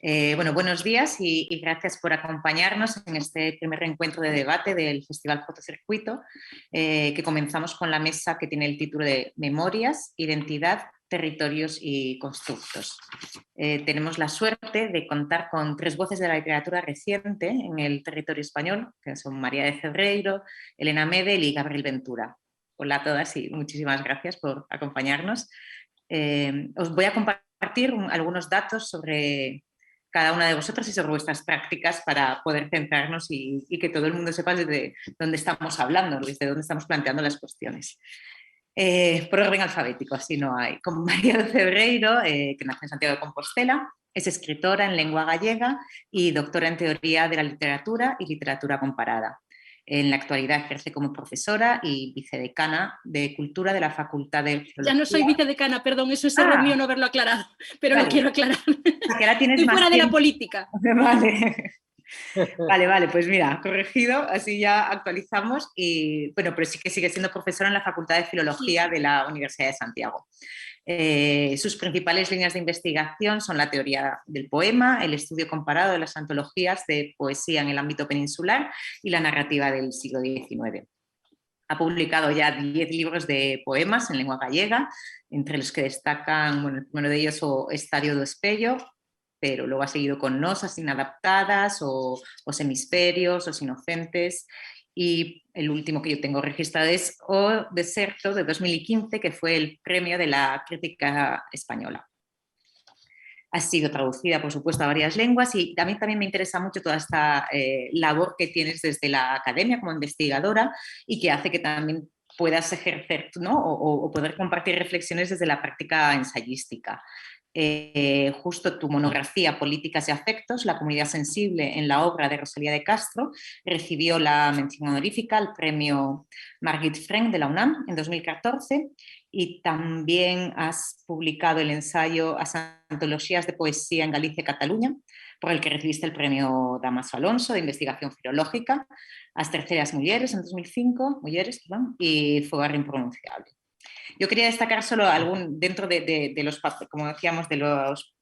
Bueno, buenos días y gracias por acompañarnos en este primer encuentro de debate del Festival Fotocircuito, que comenzamos con la mesa que tiene el título de Memorias, Identidad, Territorios y Constructos. Tenemos la suerte de contar con tres voces de la literatura reciente en el territorio español, que son María de Ferreiro, Elena Medel y Gabriel Ventura. Hola a todas y muchísimas gracias por acompañarnos. Os voy a compartir algunos datos sobre cada una de vosotras y sobre vuestras prácticas para poder centrarnos y que todo el mundo sepa desde dónde estamos hablando, desde dónde estamos planteando las cuestiones. Por orden alfabético, así no hay. Como María de Ferreiro, que nace en Santiago de Compostela, es escritora en lengua gallega y doctora en teoría de la literatura y literatura comparada. En la actualidad ejerce como profesora y vicedecana de Cultura de la Facultad de Filología. Ya no soy vicedecana, perdón, eso es error mío no haberlo aclarado, pero vale. lo quiero aclarar. Que ahora tienes Estoy más fuera tiempo. De la política. Vale, pues mira, corregido, así ya actualizamos y bueno, pero sí que sigue siendo profesora en la Facultad de Filología de la Universidad de Santiago. Sus principales líneas de investigación son la teoría del poema, el estudio comparado de las antologías de poesía en el ámbito peninsular y la narrativa del siglo XIX. Ha publicado ya 10 libros de poemas en lengua gallega, entre los que destacan, bueno, el primero de ellos o Estadio do Espello, pero luego ha seguido con Nosas Inadaptadas o Hemisferios, Os Inocentes, y el último que yo tengo registrado es O Deserto, de 2015, que fue el premio de la crítica española. Ha sido traducida, por supuesto, a varias lenguas y también me interesa mucho toda esta labor que tienes desde la academia como investigadora y que hace que también puedas ejercer, ¿no? o poder compartir reflexiones desde la práctica ensayística. Justo tu monografía Políticas y Afectos, la comunidad sensible en la obra de Rosalía de Castro, recibió la mención honorífica al premio Margit Frank de la UNAM en 2014 y también has publicado el ensayo As antologías de poesía en Galicia y Cataluña, por el que recibiste el premio Damaso Alonso de investigación filológica, As terceras mujeres en 2005, y Fogar impronunciable. Yo quería destacar solo algún, dentro de los, como decíamos, de los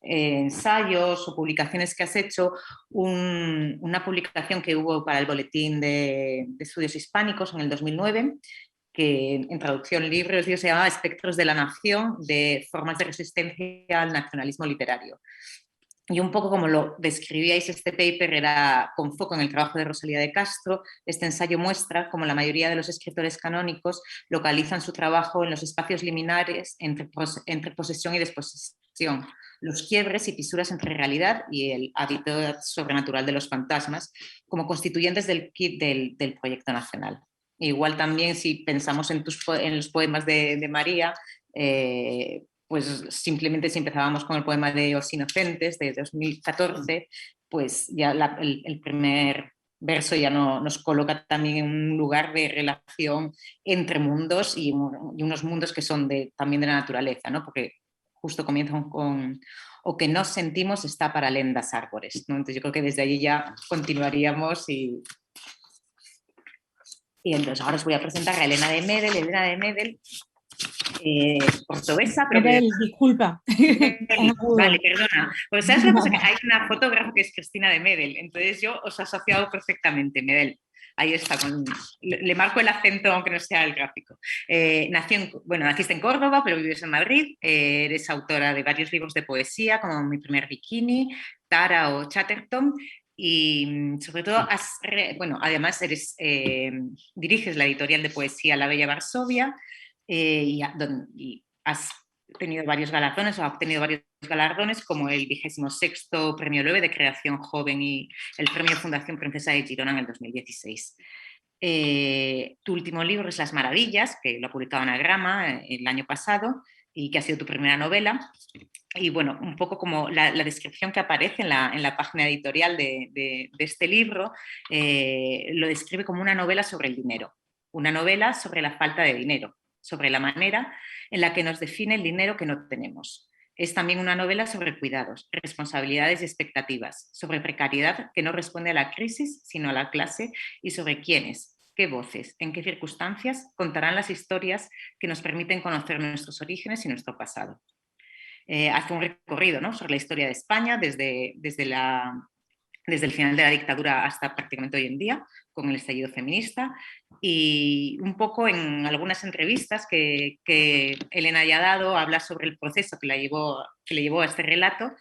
ensayos o publicaciones que has hecho, una publicación que hubo para el Boletín de Estudios Hispánicos en el 2009, que en traducción libre se llamaba Espectros de la Nación, de formas de resistencia al nacionalismo literario. Y un poco como lo describíais, este paper era con foco en el trabajo de Rosalía de Castro. Este ensayo muestra cómo la mayoría de los escritores canónicos localizan su trabajo en los espacios liminares entre posesión y desposesión, los quiebres y fisuras entre realidad y el hábitat sobrenatural de los fantasmas, como constituyentes del kit del proyecto nacional. Igual también si pensamos en los poemas de María, pues simplemente si empezábamos con el poema de Os Inocentes de 2014, pues ya el primer verso ya nos coloca también en un lugar de relación entre mundos y unos mundos que son también de la naturaleza, ¿no? Porque justo comienzan con o que nos sentimos está para lendas árboles, ¿no? Entonces yo creo que desde allí ya continuaríamos y entonces ahora os voy a presentar a Elena de Medel. Elena de Medel, portuguesa, pero Medel, disculpa. Vale, perdona. Pues sabes una cosa, que hay una fotógrafa que es Cristina de Medel, entonces yo os he asociado perfectamente, Medel. Ahí está, le marco el acento aunque no sea el gráfico. Naciste en Córdoba, pero vives en Madrid. Eres autora de varios libros de poesía, como Mi primer bikini, Tara o Chatterton. Y sobre todo, además diriges la editorial de poesía La Bella Varsovia y has tenido varios galardones o ha obtenido varios galardones como el 26º Premio Loewe de Creación Joven y el Premio Fundación Princesa de Girona en el 2016. Tu último libro es Las Maravillas, que lo ha publicado Anagrama el año pasado y que ha sido tu primera novela. Y bueno, un poco como la descripción que aparece en la página editorial de este libro, lo describe como una novela sobre el dinero, una novela sobre la falta de dinero, sobre la manera en la que nos define el dinero que no tenemos. Es también una novela sobre cuidados, responsabilidades y expectativas, sobre precariedad que no responde a la crisis, sino a la clase, y sobre quiénes, qué voces, en qué circunstancias contarán las historias que nos permiten conocer nuestros orígenes y nuestro pasado. hace un recorrido, ¿no?, sobre la historia de España desde el final de la dictadura hasta prácticamente hoy en día, con el estallido feminista, y un poco en algunas entrevistas que Elena haya dado, habla sobre el proceso que le llevó a este relato,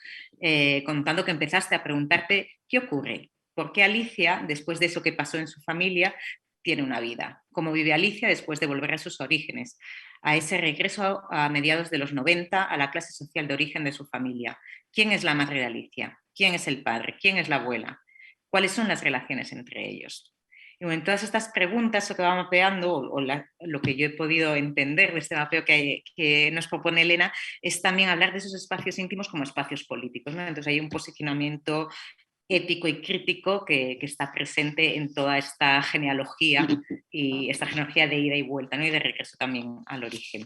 contando que empezaste a preguntarte qué ocurre, por qué Alicia, después de eso que pasó en su familia, tiene una vida, cómo vive Alicia después de volver a sus orígenes, a ese regreso a mediados de los 90 a la clase social de origen de su familia. ¿Quién es la madre de Alicia? ¿Quién es el padre? ¿Quién es la abuela? ¿Cuáles son las relaciones entre ellos? Y bueno, todas estas preguntas lo que va mapeando, lo que yo he podido entender de este mapeo que nos propone Elena, es también hablar de esos espacios íntimos como espacios políticos, ¿no? Entonces hay un posicionamiento ético y crítico que está presente en toda esta genealogía, y esta genealogía de ida y vuelta, ¿no?, y de regreso también al origen.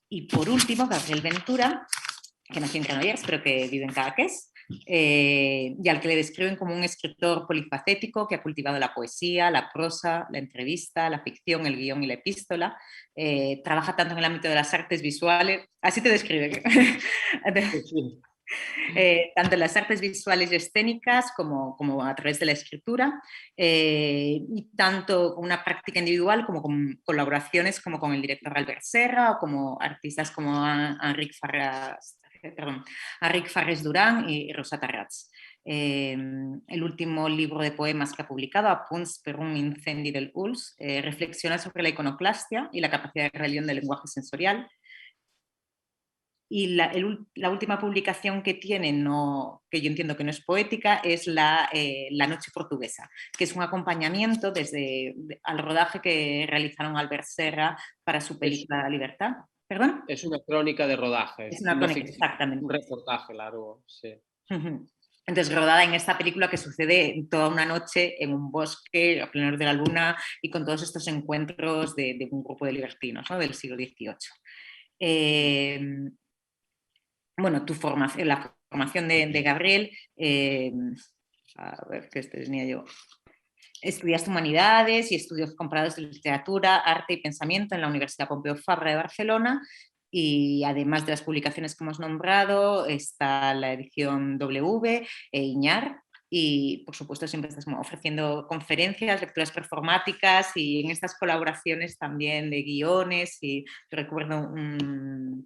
Y por último, Gabriel Ventura, que nació en Granollers, pero que vive en Cadaqués, y al que le describen como un escritor polifacético que ha cultivado la poesía, la prosa, la entrevista, la ficción, el guión y la epístola. Trabaja tanto en el ámbito de las artes visuales, así te describen, Sí. tanto en las artes visuales y escénicas como a través de la escritura, y tanto con una práctica individual como con colaboraciones como con el director Albert Serra o como artistas como Enric Farrés Durán y Rosa Tarrats. El último libro de poemas que ha publicado, Apunts per un incendi del Uls, reflexiona sobre la iconoclastia y la capacidad de rebelión del lenguaje sensorial. Y la última publicación que tiene, que yo entiendo que no es poética, es La Noche Portuguesa, que es un acompañamiento al rodaje que realizaron Albert Serra para su película La Libertad. ¿Perdón? Es una crónica de rodaje, Es una crónica, exactamente. un reportaje largo, sí. Entonces, rodada en esta película que sucede toda una noche en un bosque a pleno de la luna y con todos estos encuentros de un grupo de libertinos, ¿no?, del siglo XVIII. Bueno, la formación de Gabriel, a ver qué tenía yo. Estudiaste Humanidades y Estudios Comparados de Literatura, Arte y Pensamiento en la Universidad Pompeu Fabra de Barcelona, y además de las publicaciones que hemos nombrado está la edición W Iñar, y por supuesto siempre estás ofreciendo conferencias, lecturas performáticas y en estas colaboraciones también de guiones. Y yo recuerdo un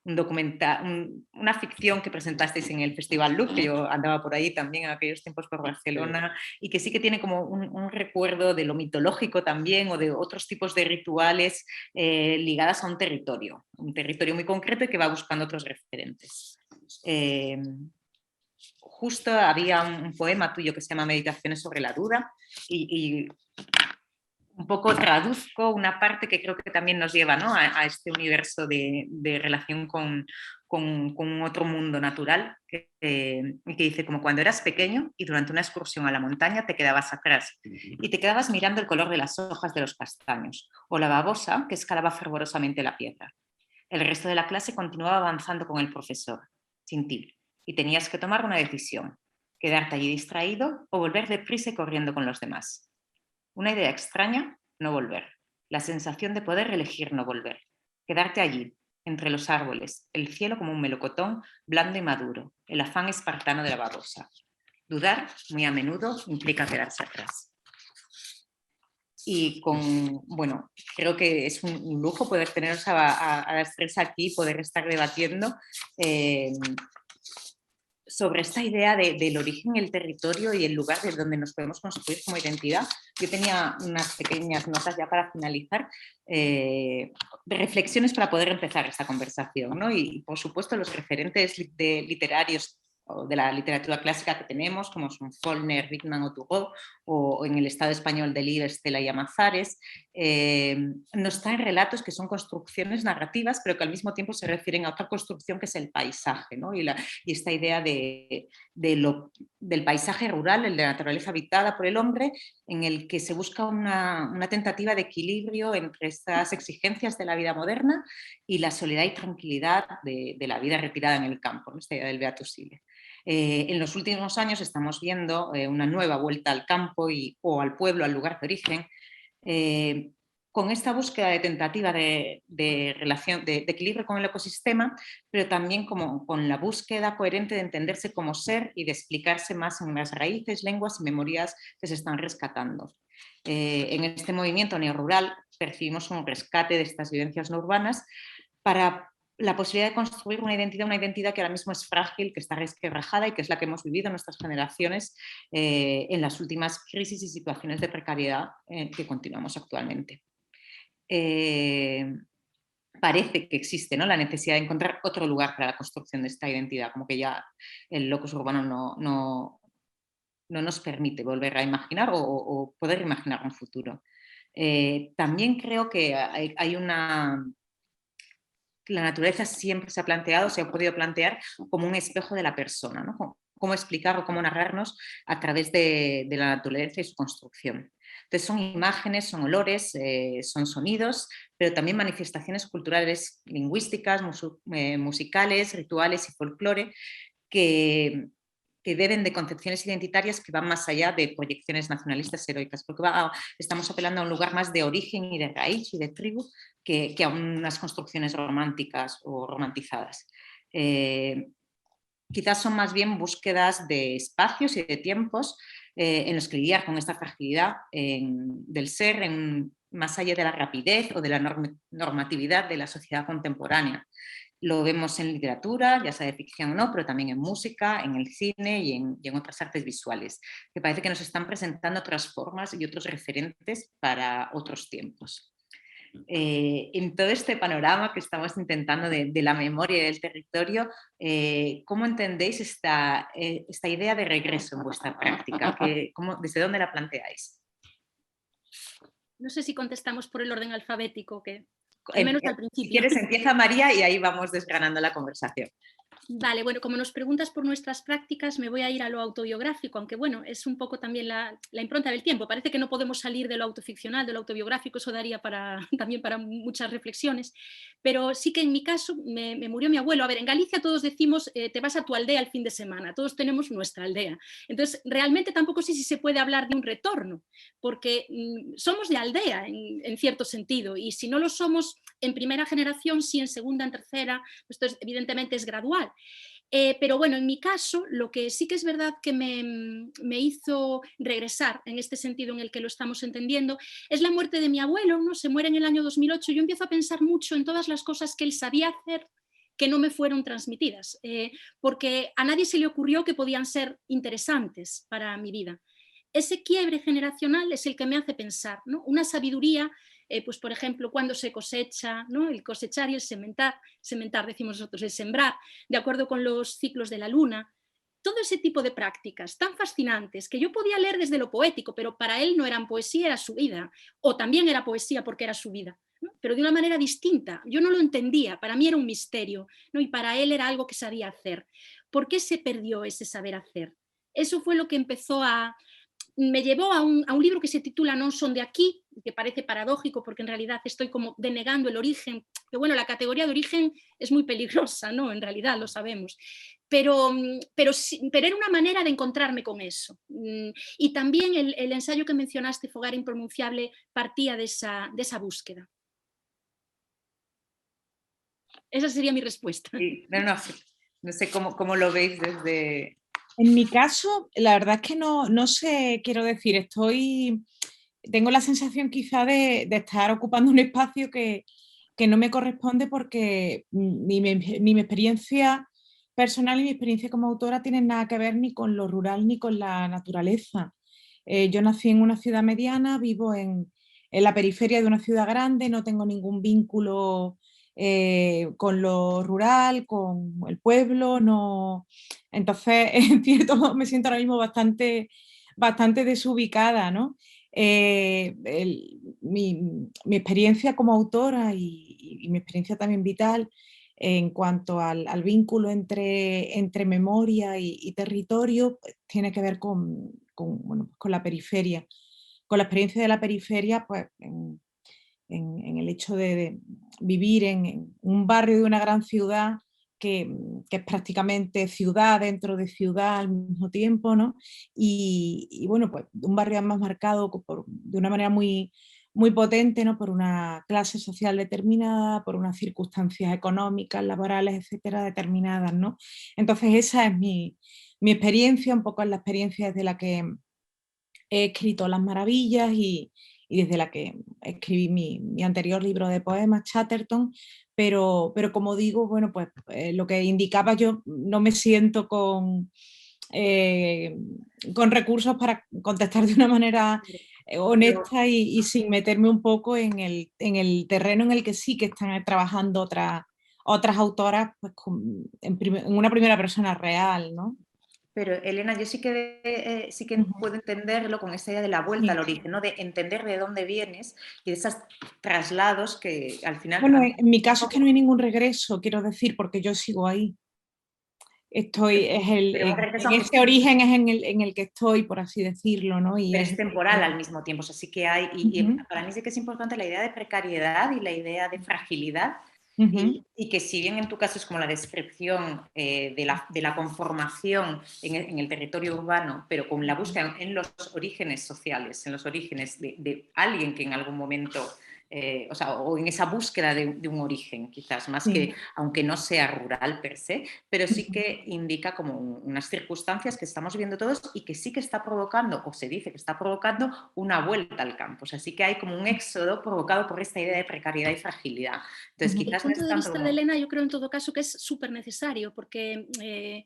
documental, una ficción que presentasteis en el Festival Look, que yo andaba por ahí también en aquellos tiempos por Barcelona, y que sí que tiene como un recuerdo de lo mitológico también, o de otros tipos de rituales ligadas a un territorio muy concreto y que va buscando otros referentes. Justo había un poema tuyo que se llama Meditaciones sobre la duda, y un poco traduzco una parte que creo que también nos lleva, ¿no?, a este universo de relación con otro mundo natural, que dice: como cuando eras pequeño y durante una excursión a la montaña te quedabas atrás y te quedabas mirando el color de las hojas de los castaños o la babosa que escalaba fervorosamente la piedra. El resto de la clase continuaba avanzando con el profesor, sin ti, y tenías que tomar una decisión: quedarte allí distraído o volver deprisa y corriendo con los demás. Una idea extraña, no volver. La sensación de poder elegir no volver. Quedarte allí, entre los árboles, el cielo como un melocotón blando y maduro, el afán espartano de la babosa. Dudar, muy a menudo, implica quedarse atrás. Y bueno, creo que es un lujo poder teneros a las tres aquí, poder estar debatiendo sobre esta idea del origen, el territorio y el lugar desde donde nos podemos construir como identidad. Yo tenía unas pequeñas notas ya para finalizar, de reflexiones para poder empezar esta conversación, ¿no? Y por supuesto los referentes literarios o de la literatura clásica que tenemos, como son Faulkner, Whitman o Turgot, o en el Estado español de Delibes, Estela y Amazares, nos traen relatos que son construcciones narrativas, pero que al mismo tiempo se refieren a otra construcción que es el paisaje, ¿no? Y esta idea del paisaje rural, el de la naturaleza habitada por el hombre, en el que se busca una tentativa de equilibrio entre estas exigencias de la vida moderna y la soledad y tranquilidad de la vida retirada en el campo, ¿no?, esta idea del beatus ille. En los últimos años estamos viendo una nueva vuelta al campo o al pueblo, al lugar de origen, con esta búsqueda de tentativa de relación, de equilibrio con el ecosistema, pero también como con la búsqueda coherente de entenderse como ser y de explicarse más en las raíces, lenguas y memorias que se están rescatando. En este movimiento neorrural percibimos un rescate de estas vivencias no urbanas para la posibilidad de construir una identidad que ahora mismo es frágil, que está resquebrajada y que es la que hemos vivido en nuestras generaciones en las últimas crisis y situaciones de precariedad que continuamos actualmente. Parece que existe, ¿no?, la necesidad de encontrar otro lugar para la construcción de esta identidad, como que ya el locus urbano no nos permite volver a imaginar o poder imaginar un futuro. También creo que hay una... La naturaleza siempre se ha planteado, se ha podido plantear como un espejo de la persona, ¿no? Cómo explicar o cómo narrarnos a través de la naturaleza y su construcción. Entonces son imágenes, son olores, son sonidos, pero también manifestaciones culturales, lingüísticas, musicales, rituales y folclore que beben de concepciones identitarias que van más allá de proyecciones nacionalistas heroicas, porque estamos apelando a un lugar más de origen y de raíz y de tribu que a unas construcciones románticas o romantizadas. Quizás son más bien búsquedas de espacios y de tiempos en los que lidiar con esta fragilidad del ser más allá de la rapidez o de la normatividad de la sociedad contemporánea. Lo vemos en literatura, ya sea de ficción o no, pero también en música, en el cine y en otras artes visuales, que parece que nos están presentando otras formas y otros referentes para otros tiempos. En todo este panorama que estamos intentando de la memoria y del territorio, ¿cómo entendéis esta idea de regreso en vuestra práctica? ¿Desde dónde la planteáis? No sé si contestamos por el orden alfabético, que al menos al principio. Si quieres, empieza María y ahí vamos desgranando la conversación. Vale, bueno, como nos preguntas por nuestras prácticas, me voy a ir a lo autobiográfico, aunque bueno, es un poco también la impronta del tiempo. Parece que no podemos salir de lo autoficcional, de lo autobiográfico, eso daría también para muchas reflexiones. Pero sí que en mi caso me murió mi abuelo. A ver, en Galicia todos decimos, te vas a tu aldea el fin de semana, todos tenemos nuestra aldea. Entonces, realmente tampoco sé si se puede hablar de un retorno, porque somos de aldea en cierto sentido, y si no lo somos en primera generación, sí en segunda, en tercera, esto evidentemente es gradual. Pero bueno, en mi caso, lo que sí que es verdad que me hizo regresar en este sentido en el que lo estamos entendiendo, es la muerte de mi abuelo, ¿no? Se muere en el año 2008, yo empiezo a pensar mucho en todas las cosas que él sabía hacer que no me fueron transmitidas, porque a nadie se le ocurrió que podían ser interesantes para mi vida. Ese quiebre generacional es el que me hace pensar, ¿no? Una sabiduría, pues por ejemplo, cuando se cosecha, ¿no? El cosechar y el sementar decimos nosotros, el sembrar, de acuerdo con los ciclos de la luna, todo ese tipo de prácticas tan fascinantes que yo podía leer desde lo poético, pero para él no eran poesía, era su vida, o también era poesía porque era su vida, ¿no? Pero de una manera distinta. Yo no lo entendía, para mí era un misterio, ¿no? Y para él era algo que sabía hacer. ¿Por qué se perdió ese saber hacer? Eso fue lo que me llevó a un libro que se titula Non son de aquí, que parece paradójico porque en realidad estoy como denegando el origen, que bueno, la categoría de origen es muy peligrosa, ¿no? En realidad lo sabemos, pero era una manera de encontrarme con eso. Y también el ensayo que mencionaste, Fogar impronunciable, partía de esa búsqueda. Esa sería mi respuesta. Sí, no sé cómo lo veis desde... En mi caso, la verdad es que no sé, quiero decir, tengo la sensación quizá de estar ocupando un espacio que no me corresponde porque ni mi experiencia personal y mi experiencia como autora tienen nada que ver ni con lo rural ni con la naturaleza. Yo nací en una ciudad mediana, vivo en la periferia de una ciudad grande, no tengo ningún vínculo con lo rural, con el pueblo, no. Entonces, en cierto modo, me siento ahora mismo bastante desubicada, ¿no? Mi experiencia como autora y mi experiencia también vital en cuanto al vínculo entre memoria y territorio, pues, tiene que ver con la periferia, con la experiencia de la periferia, pues en el hecho de vivir en un barrio de una gran ciudad que es prácticamente ciudad dentro de ciudad al mismo tiempo, ¿no? Y bueno, pues un barrio más marcado de una manera muy, muy potente, ¿no? Por una clase social determinada, por unas circunstancias económicas, laborales, etcétera, determinadas, ¿no? Entonces esa es mi experiencia, un poco es la experiencia desde la que he escrito Las Maravillas y desde la que escribí mi anterior libro de poemas, Chatterton, pero como digo, bueno, pues lo que indicaba, yo no me siento con recursos para contestar de una manera honesta y sin meterme un poco en el terreno en el que sí que están trabajando otras autoras pues, en una primera persona real, ¿no? Pero Elena, yo sí que puedo entenderlo con esta idea de la vuelta al origen, ¿no? De entender de dónde vienes y de esos traslados que al final... Bueno, en mi caso es que no hay ningún regreso, quiero decir, porque yo sigo ahí. En ese origen es en el que estoy, por así decirlo, ¿no? Y pero es temporal al mismo tiempo, o sea, sí que hay, y uh-huh. para mí sí que es importante la idea de precariedad y la idea de fragilidad, Uh-huh. y que si bien en tu caso es como la descripción de la conformación en el territorio urbano, pero con la búsqueda en los orígenes sociales, en los orígenes de alguien que en algún momento... o en esa búsqueda de un origen, quizás, más que, aunque no sea rural per se, pero sí que indica como unas circunstancias que estamos viendo todos y que sí que está provocando, o se dice que está provocando, una vuelta al campo. O sea, sí que hay como un éxodo provocado por esta idea de precariedad y fragilidad. Entonces, quizás el punto de vista de Elena, yo creo en todo caso que es súper necesario, porque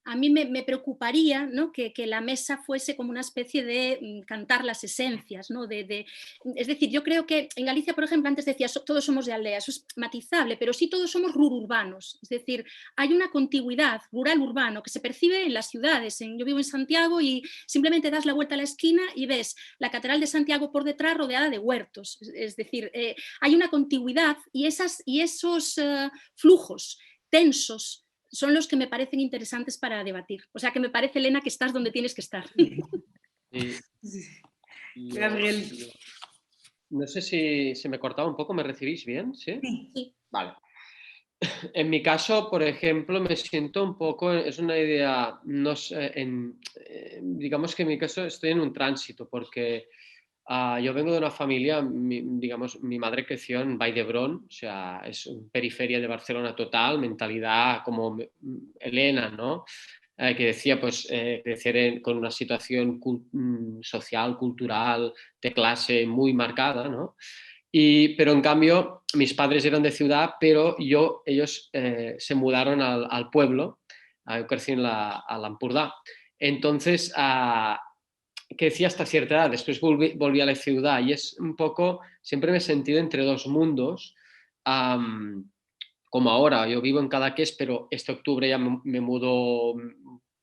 a mí me preocuparía, ¿no? que la mesa fuese como una especie de cantar las esencias, ¿no? Es decir, yo creo que en Galicia, por ejemplo, antes decía todos somos de aldea, eso es matizable, pero sí todos somos rururbanos, es decir, hay una contigüidad rural-urbano que se percibe en las ciudades. Yo vivo en Santiago y simplemente das la vuelta a la esquina y ves la Catedral de Santiago por detrás rodeada de huertos, es decir, hay una contigüidad y esos flujos tensos son los que me parecen interesantes para debatir. O sea que me parece, Elena, que estás donde tienes que estar. Gabriel. No sé si se me cortaba un poco, ¿me recibís bien? ¿Sí? Sí. Vale. En mi caso, por ejemplo, me siento un poco, es una idea, no sé, digamos que en mi caso estoy en un tránsito, porque yo vengo de una familia, digamos, mi madre creció en Vall d'Hebron, o sea, es una periferia de Barcelona total, mentalidad como Elena, ¿no? Que decía, pues, crecer con una situación social, cultural, de clase muy marcada, ¿no? Pero en cambio, mis padres eran de ciudad, pero ellos se mudaron al pueblo. Yo crecí a l'Empordà. Entonces, crecí hasta cierta edad, después volví a la ciudad y es un poco, siempre me he sentido entre dos mundos, como ahora, yo vivo en Cadaqués, pero este octubre ya me mudo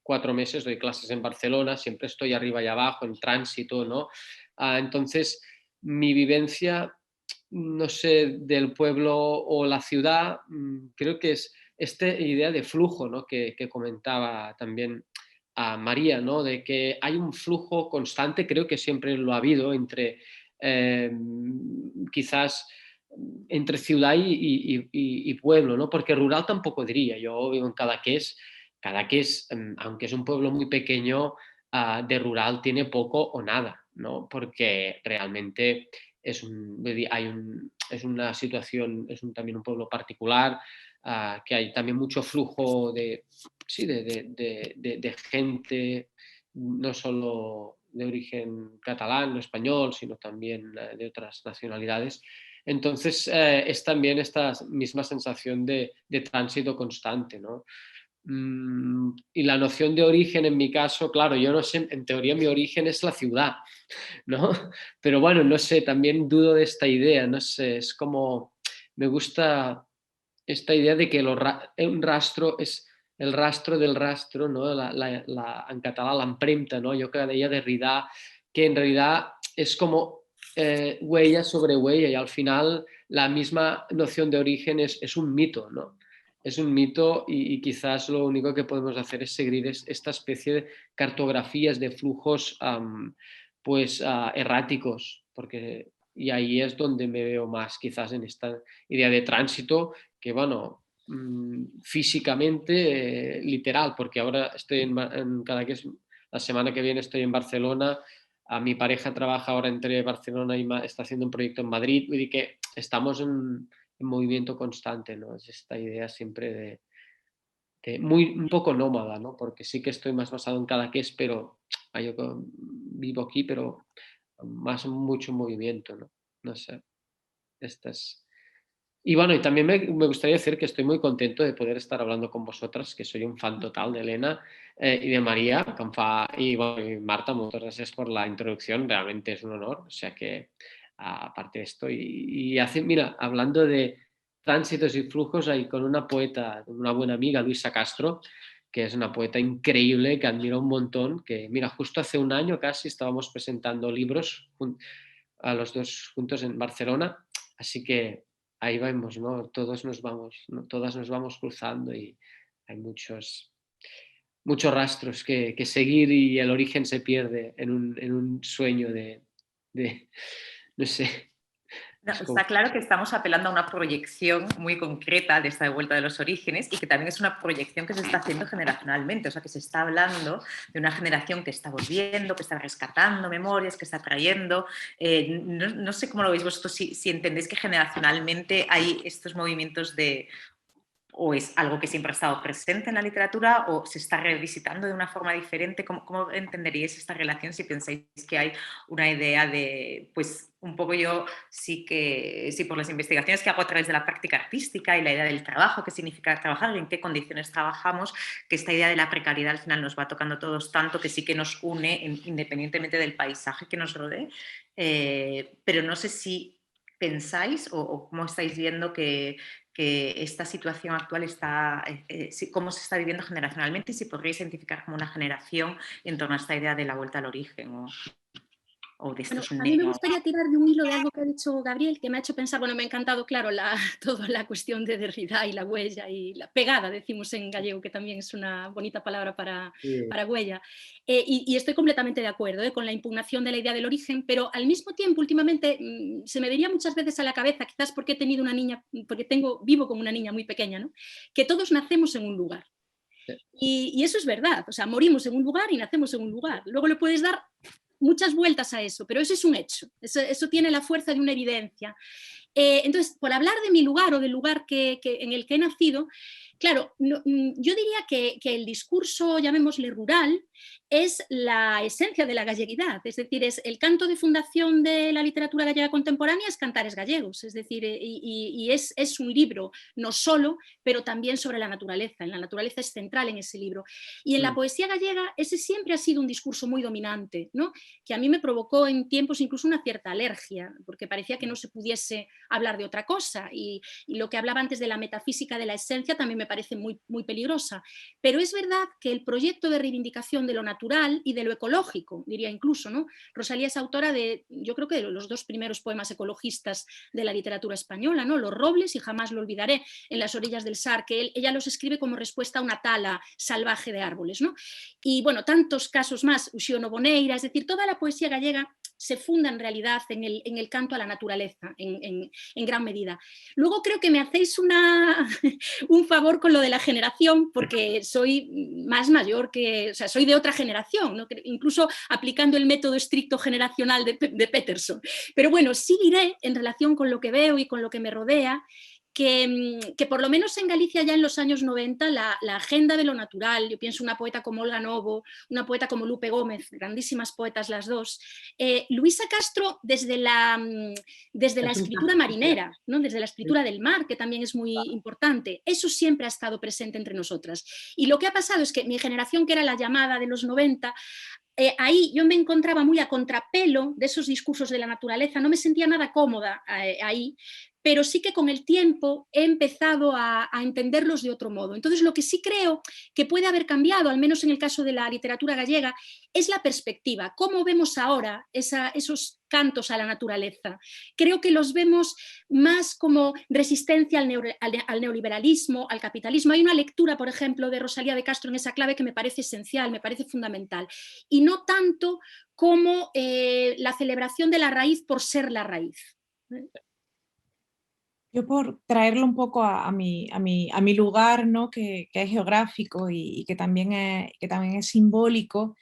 4 meses, doy clases en Barcelona, siempre estoy arriba y abajo, en tránsito, ¿no? Entonces, mi vivencia, no sé, del pueblo o la ciudad, creo que es esta idea de flujo, ¿no? que comentaba también a María, ¿no? De que hay un flujo constante, creo que siempre lo ha habido entre quizás entre ciudad y pueblo, ¿no? Porque rural tampoco diría. Yo vivo en Cadaqués, aunque es un pueblo muy pequeño, de rural tiene poco o nada, ¿no? Porque realmente es una situación, también un pueblo particular, que hay también mucho flujo de gente, no solo de origen catalán o español, sino también de otras nacionalidades. Entonces, es también esta misma sensación de tránsito constante, ¿no? Y la noción de origen, en mi caso, claro, yo no sé, en teoría mi origen es la ciudad, ¿no? Pero bueno, no sé, también dudo de esta idea, no sé, es como, me gusta esta idea de que un rastro es el rastro del rastro, ¿no? En català l'empremta, ¿no? Yo que deia Derrida, que en realidad es como huella sobre huella y al final la misma noción de origen es un mito, ¿no? Es un mito y quizás lo único que podemos hacer es seguir esta especie de cartografías de flujos erráticos, porque y ahí es donde me veo más quizás en esta idea de tránsito que, bueno, físicamente literal, porque ahora estoy en Cadaqués, la semana que viene estoy en Barcelona, mi pareja trabaja ahora entre Barcelona y está haciendo un proyecto en Madrid, y que estamos en movimiento constante, ¿no? Es esta idea siempre un poco nómada, ¿no? Porque sí que estoy más basado en Cadaqués, pero yo vivo aquí, pero mucho movimiento, ¿no? No sé. Y bueno, y también me gustaría decir que estoy muy contento de poder estar hablando con vosotras, que soy un fan total de Elena y de María, y bueno, y Marta, muchas gracias por la introducción, realmente es un honor, o sea que aparte de esto, mira, hablando de tránsitos y flujos, ahí con una poeta, una buena amiga, Luisa Castro, que es una poeta increíble, que admiro un montón, que mira, justo hace un año casi estábamos presentando libros a los dos juntos en Barcelona, así que ahí vamos, ¿no? Todas nos vamos cruzando y hay muchos rastros que seguir, y el origen se pierde en un sueño no sé. No, está claro que estamos apelando a una proyección muy concreta de esta vuelta de los orígenes, y que también es una proyección que se está haciendo generacionalmente, o sea, que se está hablando de una generación que está volviendo, que está rescatando memorias, que está trayendo. No sé cómo lo veis vosotros, si entendéis que generacionalmente hay estos movimientos o es algo que siempre ha estado presente en la literatura, o se está revisitando de una forma diferente. ¿Cómo entenderíais esta relación si pensáis que hay una idea de, pues un poco yo sí por las investigaciones que hago a través de la práctica artística y la idea del trabajo, qué significa trabajar, en qué condiciones trabajamos, que esta idea de la precariedad al final nos va tocando a todos tanto, que sí que nos une independientemente del paisaje que nos rodee, pero no sé si pensáis o cómo estáis viendo que esta situación actual cómo se está viviendo generacionalmente, y si podríais identificar como una generación en torno a esta idea de la vuelta al origen o de estos a mí me gustaría tirar de un hilo de algo que ha dicho Gabriel, que me ha hecho pensar, bueno, me ha encantado, claro, toda la cuestión de Derrida y la huella y la pegada, decimos en gallego, que también es una bonita palabra para huella. Y estoy completamente de acuerdo con la impugnación de la idea del origen, pero al mismo tiempo, últimamente, se me vería muchas veces a la cabeza, quizás porque he tenido una niña, porque vivo con una niña muy pequeña, ¿no? Que todos nacemos en un lugar. Y eso es verdad, o sea, morimos en un lugar y nacemos en un lugar. Luego le puedes dar muchas vueltas a eso, pero eso es un hecho, eso tiene la fuerza de una evidencia. Entonces, por hablar de mi lugar o del lugar en el que he nacido, claro, yo diría que el discurso, llamémosle rural, es la esencia de la galleguidad, es decir, es el canto de fundación de la literatura gallega contemporánea, es Cantares Gallegos, es decir, y es un libro no solo, pero también sobre la naturaleza es central en ese libro. Y en la poesía gallega ese siempre ha sido un discurso muy dominante, ¿no? Que a mí me provocó en tiempos incluso una cierta alergia, porque parecía que no se pudiese hablar de otra cosa, y lo que hablaba antes de la metafísica de la esencia también me parece muy, muy peligrosa, pero es verdad que el proyecto de reivindicación de lo natural y de lo ecológico, diría incluso, ¿no? Rosalía es autora de, yo creo que de los dos primeros poemas ecologistas de la literatura española, ¿no? Los robles y Jamás lo olvidaré, en las orillas del Sar, que ella los escribe como respuesta a una tala salvaje de árboles, ¿no? Y bueno, tantos casos más, Uxío Boneira, es decir, toda la poesía gallega se funda en realidad en el canto a la naturaleza, en gran medida. Luego creo que me hacéis un favor con lo de la generación, porque soy más mayor o sea, soy de otra generación, ¿no? Incluso aplicando el método estricto generacional de Peterson. Pero bueno, sí diré, en relación con lo que veo y con lo que me rodea, que por lo menos en Galicia ya en los años 90 la agenda de lo natural, yo pienso una poeta como Olga Novo, una poeta como Lupe Gómez, grandísimas poetas las dos, Luisa Castro desde la escritura marinera, ¿no? Desde la escritura del mar, que también es muy importante, eso siempre ha estado presente entre nosotras. Y lo que ha pasado es que mi generación, que era la llamada de los 90, ahí yo me encontraba muy a contrapelo de esos discursos de la naturaleza, no me sentía nada cómoda ahí, pero sí que con el tiempo he empezado a entenderlos de otro modo. Entonces, lo que sí creo que puede haber cambiado, al menos en el caso de la literatura gallega, es la perspectiva. ¿Cómo vemos ahora esos cantos a la naturaleza? Creo que los vemos más como resistencia al neoliberalismo, al capitalismo. Hay una lectura, por ejemplo, de Rosalía de Castro en esa clave que me parece esencial, me parece fundamental. Y no tanto como la celebración de la raíz por ser la raíz. Yo, por traerlo un poco a mi lugar, ¿no? que es geográfico y que también es simbólico,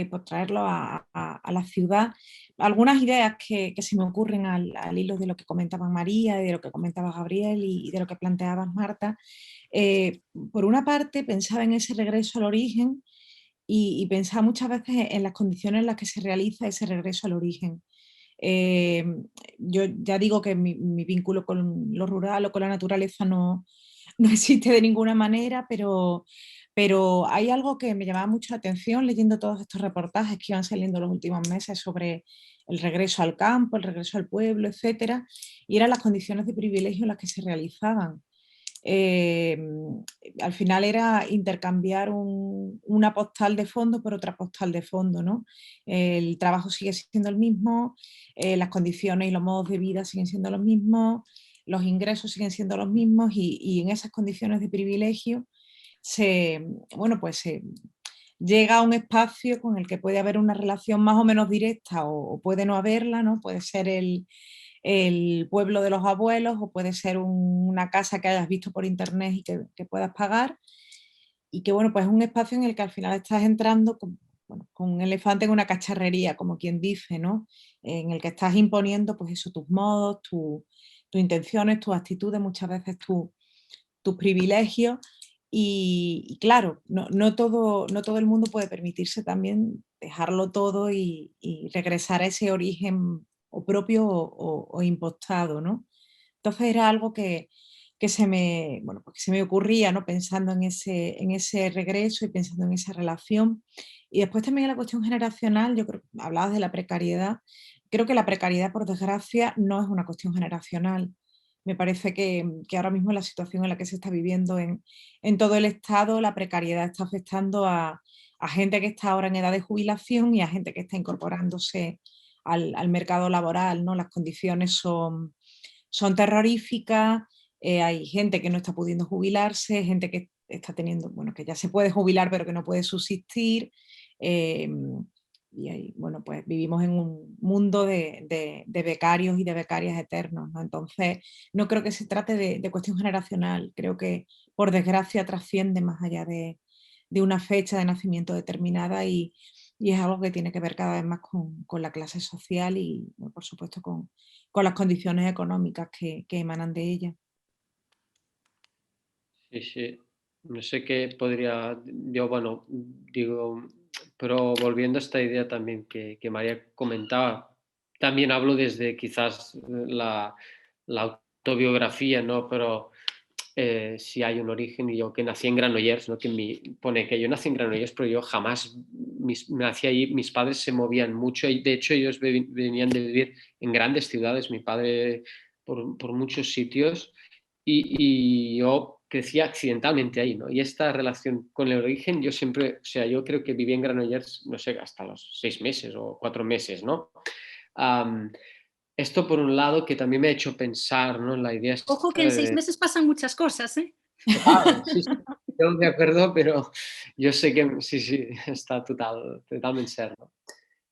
pues traerlo a la ciudad. Algunas ideas que se me ocurren al hilo de lo que comentaba María, de lo que comentaba Gabriel y de lo que planteabas, Marta. Por una parte, pensaba en ese regreso al origen y pensaba muchas veces en las condiciones en las que se realiza ese regreso al origen. Yo ya digo que mi vínculo con lo rural o con la naturaleza no existe de ninguna manera, pero hay algo que me llamaba mucho la atención leyendo todos estos reportajes que iban saliendo los últimos meses sobre el regreso al campo, el regreso al pueblo, etcétera, y eran las condiciones de privilegio en las que se realizaban. Al final era intercambiar una postal de fondo por otra postal de fondo, ¿no? El trabajo sigue siendo el mismo, las condiciones y los modos de vida siguen siendo los mismos, los ingresos siguen siendo los mismos y en esas condiciones de privilegio se llega a un espacio con el que puede haber una relación más o menos directa o puede no haberla, ¿no? Puede ser el pueblo de los abuelos o puede ser una casa que hayas visto por internet y que puedas pagar y que bueno, pues es un espacio en el que al final estás entrando con un elefante en una cacharrería, como quien dice, ¿no? En el que estás imponiendo pues eso, tus modos, tus intenciones, tus actitudes, muchas veces tus privilegios y claro, no todo el mundo puede permitirse también dejarlo todo y regresar a ese origen o propio o impostado, ¿no? Entonces era algo que pues que se me ocurría, ¿no? Pensando en ese regreso y pensando en esa relación. Y después también la cuestión generacional, yo creo, hablabas de la precariedad, creo que la precariedad, por desgracia, no es una cuestión generacional. Me parece que ahora mismo la situación en la que se está viviendo en todo el Estado, la precariedad está afectando a gente que está ahora en edad de jubilación y a gente que está incorporándose al mercado laboral, ¿no? Las condiciones son terroríficas, hay gente que no está pudiendo jubilarse, gente que está teniendo, bueno, que ya se puede jubilar pero que no puede subsistir. eh, y ahí, bueno, pues vivimos en un mundo de becarios y de becarias eternos, ¿no? Entonces, no creo que se trate de cuestión generacional, creo que por desgracia trasciende más allá de una fecha de nacimiento determinada y es algo que tiene que ver cada vez más con la clase social y, bueno, por supuesto, con las condiciones económicas que emanan de ella. Sí, sí. No sé qué podría, yo bueno, digo, pero volviendo a esta idea también que María comentaba, también hablo desde quizás la autobiografía, ¿no? Pero si hay un origen, y yo que nací en Granollers, ¿no? Pone que yo nací en Granollers, pero yo jamás nací allí, mis padres se movían mucho y de hecho ellos venían de vivir en grandes ciudades, mi padre por muchos sitios y yo crecí accidentalmente ahí, ¿no? Y esta relación con el origen, yo siempre, o sea, yo creo que viví en Granollers, no sé, hasta los 6 meses o 4 meses, ¿no? Um, Esto por un lado que también me ha hecho pensar, ¿no? En la idea Ojo que en 6 meses pasan muchas cosas, ¿eh? Claro, sí, sí, yo de acuerdo, pero yo sé que sí, sí, está totalmente cierto.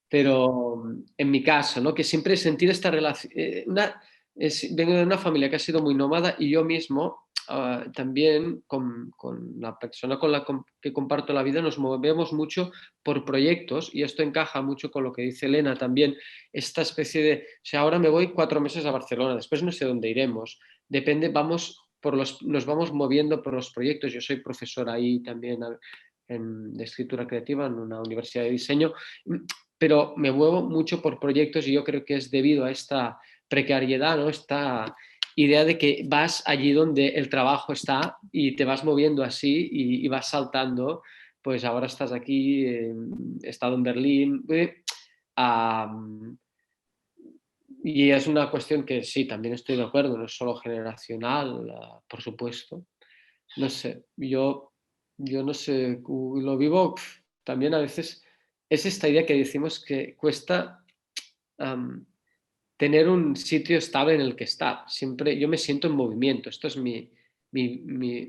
Pero en mi caso, ¿no? Que siempre he sentido esta relación, vengo de una familia que ha sido muy nómada y yo mismo también con la persona con que comparto la vida nos movemos mucho por proyectos y esto encaja mucho con lo que dice Elena también, esta especie de, o sea, ahora me voy 4 meses a Barcelona, después no sé dónde iremos, depende, nos vamos moviendo por los proyectos, yo soy profesor ahí también de escritura creativa en una universidad de diseño, pero me muevo mucho por proyectos y yo creo que es debido a esta precariedad, ¿no? Esta idea de que vas allí donde el trabajo está y te vas moviendo así y vas saltando, pues ahora estás aquí, he estado en Berlín, y es una cuestión que sí, también estoy de acuerdo, no es solo generacional, por supuesto. No sé, yo no sé, lo vivo también a veces, es esta idea que decimos que cuesta tener un sitio estable en el que estar. Siempre yo me siento en movimiento, esto es